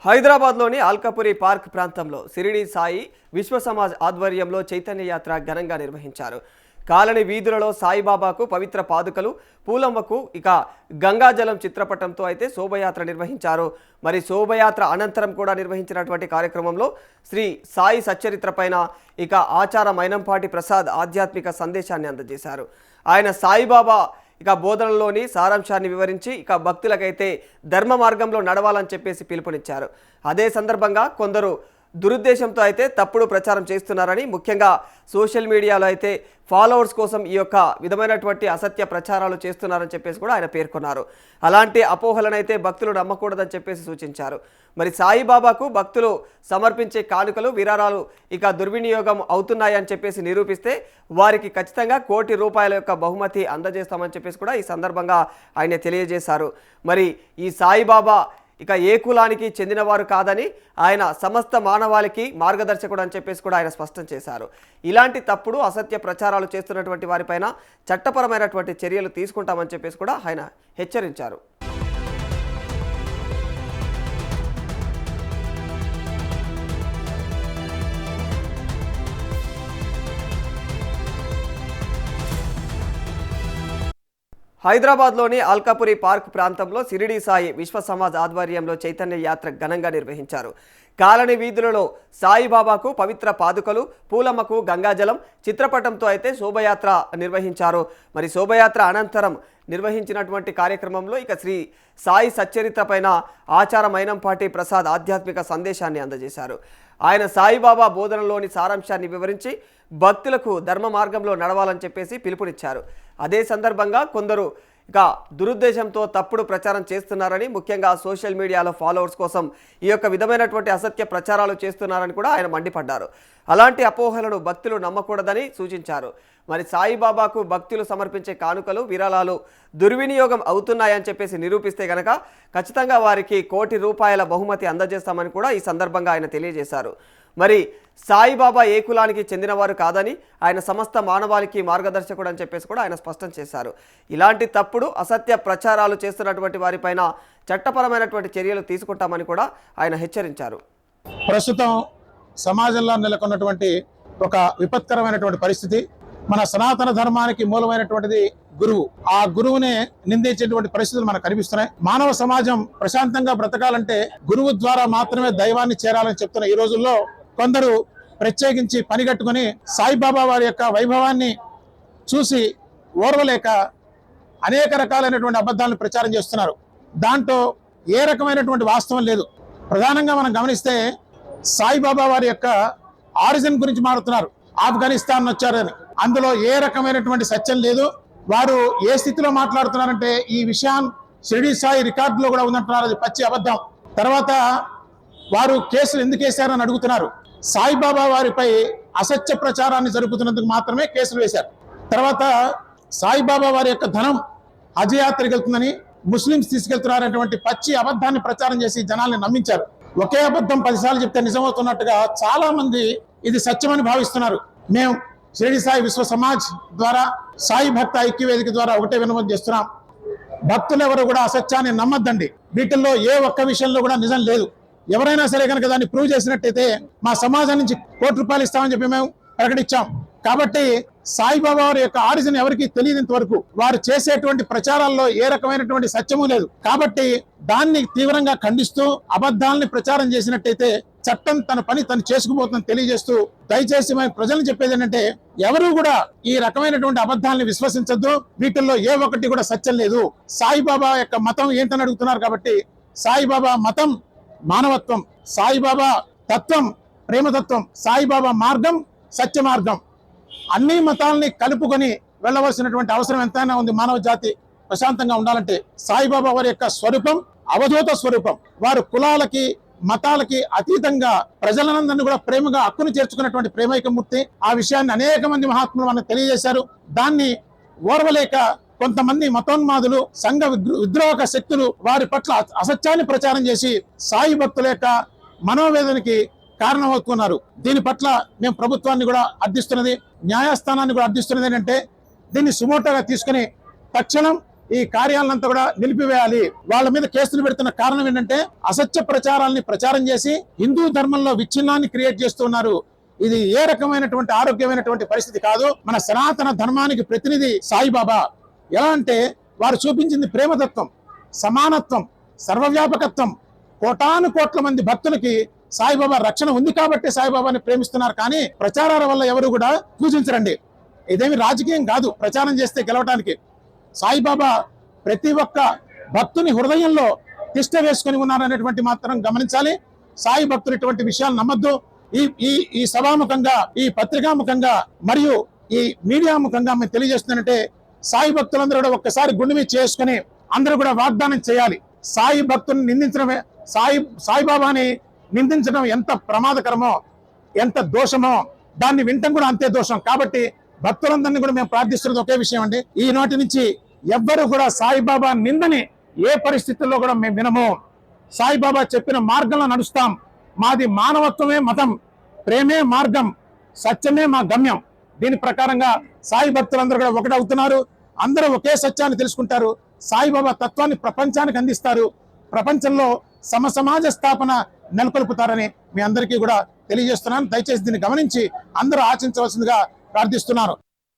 హైదరాబాద్లోని ఆల్కాపురి పార్క్ ప్రాంతంలో షిరిడి సాయి విశ్వ సమాజ్ ఆధ్వర్యంలో చైతన్య యాత్ర ఘనంగా నిర్వహించారు. కాలనీ వీధులలో సాయిబాబాకు పవిత్ర పాదుకలు, పూలమ్మకు గంగాజలం చిత్రపటంతో అయితే శోభయాత్ర నిర్వహించారు. మరి శోభయాత్ర అనంతరం కూడా నిర్వహించినటువంటి కార్యక్రమంలో శ్రీ సాయి సచ్చరిత్రపైన ఆచార మైనంపాటి ప్రసాద్ ఆధ్యాత్మిక సందేశాన్ని అందజేశారు. ఆయన సాయిబాబా బోధనలోని సారాంశాన్ని వివరించి భక్తులకైతే ధర్మ మార్గంలో నడవాలని చెప్పేసి పిలుపునిచ్చారు. అదే సందర్భంగా కొందరు దురుద్దేశంతో అయితే తప్పుడు ప్రచారం చేస్తున్నారని, ముఖ్యంగా సోషల్ మీడియాలో అయితే ఫాలోవర్స్ కోసం ఈ విధమైనటువంటి అసత్య ప్రచారాలు చేస్తున్నారని చెప్పేసి కూడా ఆయన పేర్కొన్నారు. అలాంటి అపోహలనైతే భక్తులు నమ్మకూడదని చెప్పేసి సూచించారు. మరి సాయిబాబాకు భక్తులు సమర్పించే కానుకలు, విరాళాలు దుర్వినియోగం అవుతున్నాయని చెప్పేసి నిరూపిస్తే వారికి ఖచ్చితంగా ₹1,00,00,000 బహుమతి అందజేస్తామని చెప్పేసి కూడా ఈ సందర్భంగా ఆయన తెలియజేశారు. మరి ఈ సాయిబాబా ఏ కులానికి చెందినవారు కాదని, ఆయన సమస్త మానవాళికి మార్గదర్శకుడు అని చెప్పేసి కూడా ఆయన స్పష్టం చేశారు. ఇలాంటి తప్పుడు అసత్య ప్రచారాలు చేస్తున్నటువంటి వారిపైన చట్టపరమైనటువంటి చర్యలు తీసుకుంటామని చెప్పేసి కూడా ఆయన హెచ్చరించారు. హైదరాబాద్లోని ఆల్కాపురి పార్క్ ప్రాంతంలో షిరిడి సాయి విశ్వ సమాజ్ ఆధ్వర్యంలో చైతన్య యాత్ర ఘనంగా నిర్వహించారు. కాలనీ వీధులలో సాయిబాబాకు పవిత్ర పాదుకలు, పూలమ్మకు గంగాజలం చిత్రపటంతో అయితే శోభయాత్ర నిర్వహించారు. మరి శోభయాత్ర అనంతరం నిర్వహించినటువంటి కార్యక్రమంలో శ్రీ సాయి సచ్చరిత్ర పైన ఆచార మైనంపాటి ప్రసాద్ ఆధ్యాత్మిక సందేశాన్ని అందజేశారు. ఆయన సాయిబాబా బోధనలోని సారాంశాన్ని వివరించి భక్తులకు ధర్మ మార్గంలో నడవాలని చెప్పేసి పిలుపునిచ్చారు. అదే సందర్భంగా కొందరు దురుద్దేశంతో తప్పుడు ప్రచారం చేస్తున్నారని, ముఖ్యంగా సోషల్ మీడియాలో ఫాలోవర్స్ కోసం ఈ విధమైనటువంటి అసత్య ప్రచారాలు చేస్తున్నారని కూడా ఆయన మండిపడ్డారు. అలాంటి అపోహలను భక్తులు నమ్మకూడదని సూచించారు. మరి సాయిబాబాకు భక్తులు సమర్పించే కానుకలు, విరాళాలు దుర్వినియోగం అవుతున్నాయని చెప్పేసి నిరూపిస్తే గనక ఖచ్చితంగా వారికి ₹1,00,00,000 బహుమతి అందజేస్తామని కూడా ఈ సందర్భంగా ఆయన తెలియజేశారు. మరి సాయిబాబా ఏ కులానికి చెందినవారు కాదని, ఆయన సమస్త మానవాళికి మార్గదర్శకుడు అని చెప్పేసి కూడా ఆయన స్పష్టం చేశారు. ఇలాంటి తప్పుడు అసత్య ప్రచారాలు చేస్తున్నటువంటి వారిపైన చట్టపరమైనటువంటి చర్యలు తీసుకుంటామని కూడా ఆయన హెచ్చరించారు. ప్రస్తుతం సమాజంలో నెలకొన్నటువంటి ఒక విపత్కరమైనటువంటి పరిస్థితి, మన సనాతన ధర్మానికి మూలమైనటువంటిది గురువు. ఆ గురువునే నిందించేటువంటి పరిస్థితులు మనకు కనిపిస్తున్నాయి. మానవ సమాజం ప్రశాంతంగా బ్రతకాలంటే గురువు ద్వారా మాత్రమే దైవాన్ని చేరాలని చెప్తున్న ఈ రోజుల్లో కొందరు ప్రత్యేకించి పనిగట్టుకుని సాయిబాబా వారి యొక్క వైభవాన్ని చూసి ఓర్వలేక అనేక రకాలైనటువంటి అబద్ధాలను ప్రచారం చేస్తున్నారు. దాంట్లో ఏ రకమైనటువంటి వాస్తవం లేదు. ప్రధానంగా మనం గమనిస్తే సాయిబాబా వారి యొక్క ఆరిజిన్ గురించి మాట్లాడుతున్నారు. ఆఫ్ఘనిస్తాన్ వచ్చారని, అందులో ఏ రకమైనటువంటి సత్యం లేదు. వారు ఏ స్థితిలో మాట్లాడుతున్నారంటే ఈ విషయం షిరిడి సాయి రికార్డులో కూడా ఉందంటున్నారు. అది పచ్చి అబద్ధం. తర్వాత వారు కేసులు ఎందుకు వేశారని అడుగుతున్నారు. సాయిబాబా వారిపై అసత్య ప్రచారాన్ని జరుపుతున్నందుకు మాత్రమే కేసులు వేశారు. తర్వాత సాయిబాబా వారి యొక్క ధనం హజ్ యాత్రకు వెళ్తుందని, ముస్లింస్ తీసుకెళ్తున్నారనేటువంటి పచ్చి అబద్ధాన్ని ప్రచారం చేసి జనాల్ని నమ్మించారు. ఒకే అబద్ధం 10 సార్లు చెప్తే నిజమవుతున్నట్టుగా చాలా మంది ఇది సత్యమని భావిస్తున్నారు. మేము షిరిడి సాయి విశ్వ సమాజ్ ద్వారా, సాయి భక్త ఐక్య వేదిక ద్వారా ఒకటే విన్నపం చేస్తున్నాం. భక్తులు ఎవరు కూడా అసత్యాన్ని నమ్మద్దండి. వీటిల్లో ఏ ఒక్క విషయంలో కూడా నిజం లేదు. ఎవరైనా సరే కనుక దాన్ని ప్రూవ్ చేసినట్టయితే మా సమాజం నుంచి ₹1,00,00,000 ఇస్తామని చెప్పి మేము ప్రకటించాం. కాబట్టి సాయిబాబా వారి యొక్క ఆరిజిన్ ఎవరికి తెలియనంత వరకు వారు చేసేటువంటి ప్రచారాల్లో ఏ రకమైనటువంటి సత్యము లేదు. కాబట్టి దాన్ని తీవ్రంగా ఖండిస్తూ అబద్ధాలని ప్రచారం చేసినట్టయితే చట్టం తన పని తను చేసుకుపోతుందని తెలియజేస్తూ, దయచేసి మేము ప్రజలను చెప్పేది ఏంటంటే ఎవరు కూడా ఈ రకమైనటువంటి అబద్ధాలని విశ్వసించద్దు. వీటిల్లో ఏ ఒక్కటి కూడా సత్యం లేదు. సాయిబాబా యొక్క మతం ఏంటని అడుగుతున్నారు. కాబట్టి సాయిబాబా మతం మానవత్వం, సాయిబాబా తత్వం ప్రేమతత్వం, సాయిబాబా మార్గం సత్య మార్గం. అన్ని మతాలని కలుపుకొని వెళ్ళవలసినటువంటి అవసరం ఎంతైనా ఉంది. మానవ జాతి ప్రశాంతంగా ఉండాలంటే సాయిబాబా వారి యొక్క స్వరూపం అవధూత స్వరూపం. వారు కులాలకి మతాలకి అతీతంగా ప్రజలందరినీ కూడా ప్రేమగా హక్కును చేర్చుకున్నటువంటి ప్రేమైకమూర్తి. ఆ విషయాన్ని అనేక మంది మహాత్ములు మనకు తెలియజేశారు. దాన్ని ఓర్వలేక కొంతమంది మతోన్మాదులు, సంఘ విద్రోహక శక్తులు వారి పట్ల అసత్యాన్ని ప్రచారం చేసి సాయి భక్తుల యొక్క మనోవేదనకి కారణమవుతున్నారు. దీని పట్ల మేము ప్రభుత్వాన్ని కూడా అర్థిస్తున్నది, న్యాయస్థానాన్ని కూడా అర్థిస్తున్నది ఏంటంటే దీన్ని సుమోటోగా తీసుకుని తక్షణం ఈ కార్యాలనంతా కూడా నిలిపివేయాలి. వాళ్ళ మీద కేసులు పెడుతున్న కారణం ఏంటంటే అసత్య ప్రచారాలని ప్రచారం చేసి హిందూ ధర్మంలో విచ్ఛిన్నాన్ని క్రియేట్ చేస్తున్నారు. ఇది ఏ రకమైనటువంటి ఆరోగ్యమైనటువంటి పరిస్థితి కాదు. మన సనాతన ధర్మానికి ప్రతినిధి సాయిబాబా. ఎలా అంటే వారు చూపించింది ప్రేమతత్వం, సమానత్వం, సర్వవ్యాపకత్వం. కోటాను కోట్ల మంది భక్తులకి సాయిబాబా రక్షణ ఉంది కాబట్టి సాయిబాబాని ప్రేమిస్తున్నారు. కానీ ప్రచారాల వల్ల ఎవరు కూడా పూజించరండి. ఇదేమి రాజకీయం కాదు ప్రచారం చేస్తే గెలవటానికి. సాయిబాబా ప్రతి ఒక్క భక్తుని హృదయంలో తిష్ట వేసుకొని ఉన్నారనేటువంటి మాత్రం గమనించాలి. సాయి భక్తులు ఇటువంటి విషయాలు నమ్మద్దు. ఈ సభాముఖంగా, ఈ పత్రికాముఖంగా మరియు ఈ మీడియా ముఖంగా మేము తెలియజేస్తున్నానంటే సాయి భక్తులందరూ కూడా ఒక్కసారి గుండె మీద చేసుకుని అందరూ కూడా వాగ్దానం చేయాలి. సాయి భక్తుని నిందించడమే, సాయిబాబాని నిందించడం ఎంత ప్రమాదకరమో, ఎంత దోషమో దాన్ని వినటం కూడా అంతే దోషం. కాబట్టి భక్తులందరినీ కూడా మేము ప్రార్థిస్తున్నది ఒకే విషయం అండి, ఈనాటి నుంచి ఎవ్వరు కూడా సాయిబాబా నిందని ఏ పరిస్థితుల్లో కూడా మేము వినము. సాయిబాబా చెప్పిన మార్గంలో నడుస్తాం. మాది మానవత్వమే మతం, ప్రేమే మార్గం, సత్యమే మా గమ్యం. దీని ప్రకారంగా సాయి భక్తులందరూ కూడా ఒకటవుతున్నారు. అందరూ ఒకే సత్యాన్ని తెలుసుకుంటారు. సాయిబాబా తత్వాన్ని ప్రపంచానికి అందిస్తారు. ప్రపంచంలో సమసమాజ స్థాపన నెలకొల్పుతారని మీ అందరికీ కూడా తెలియజేస్తున్నాను. దయచేసి దీన్ని గమనించి అందరూ ఆచరించవలసిందిగా ప్రార్థిస్తున్నాను.